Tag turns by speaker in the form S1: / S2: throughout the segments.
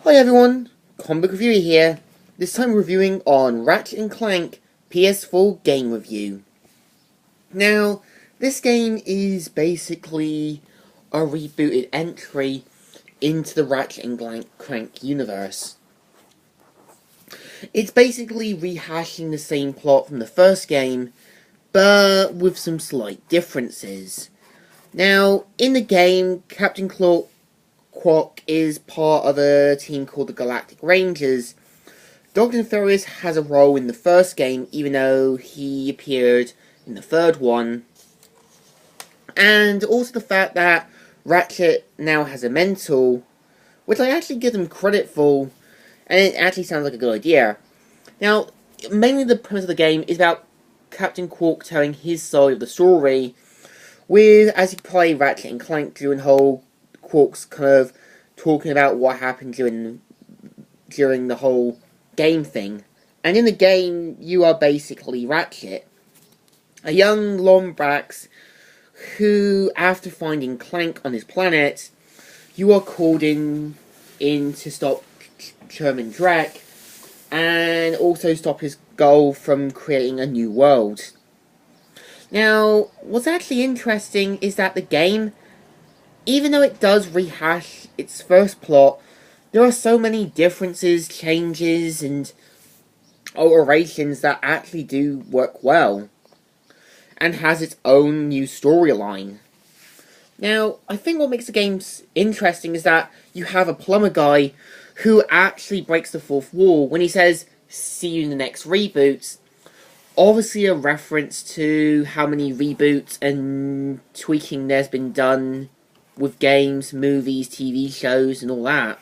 S1: Hi everyone, Comic Reviewer here, this time reviewing on Ratchet Clank PS4 game review. Now, this game is basically a rebooted entry into the Ratchet Clank universe. It's basically rehashing the same plot from the first game, but with some slight differences. Now, in the game, Captain Quark is part of a team called the Galactic Rangers. Dr. Nefarious has a role in the first game, even though he appeared in the third one. And also the fact that Ratchet now has a mentor, which I actually give them credit for, and it actually sounds like a good idea. Now, mainly the premise of the game is about Captain Quark telling his side of the story, with, as you play Ratchet and Clank, during the whole Quark's kind of talking about what happened during the whole game thing. And in the game, you are basically Ratchet, a young Lombax who, after finding Clank on his planet, you are called in to stop Chairman Drek, and also stop his goal from creating a new world. Now, what's actually interesting is that the game, even though it does rehash its first plot, there are so many differences, changes, and alterations that actually do work well, and has its own new storyline. Now, I think what makes the game interesting is that you have a plumber guy who actually breaks the fourth wall when he says, "See you in the next reboot." Obviously a reference to how many reboots and tweaking there's been done with games, movies, TV shows, and all that.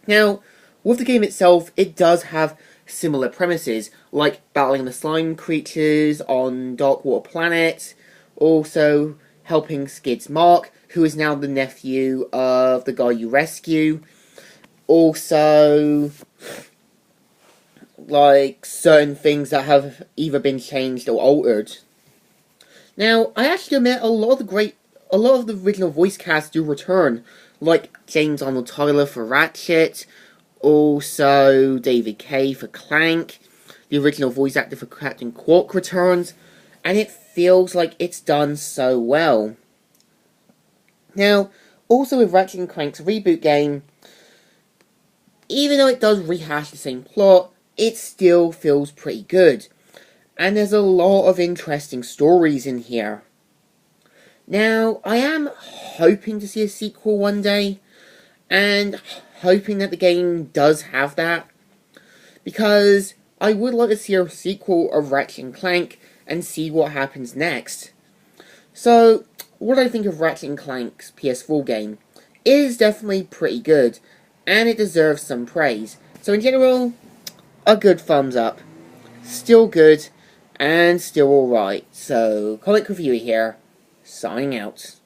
S1: Now, with the game itself, it does have similar premises, like battling the slime creatures on Darkwater Planet, also helping Skid's Mark, who is now the nephew of the guy you rescue, also like certain things that have either been changed or altered. Now, I actually admit a lot of the original voice cast do return, like James Arnold Tyler for Ratchet, also David Kaye for Clank. The original voice actor for Captain Quark returns, and it feels like it's done so well. Now, also with Ratchet & Clank's reboot game, even though it does rehash the same plot, it still feels pretty good. And there's a lot of interesting stories in here. Now, I am hoping to see a sequel one day, and hoping that the game does have that, because I would like to see a sequel of Ratchet & Clank and see what happens next. So, what do I think of Ratchet & Clank's PS4 game? It is definitely pretty good, and it deserves some praise. So in general, a good thumbs up. Still good, and still alright. So, Comic Reviewer here, signing out.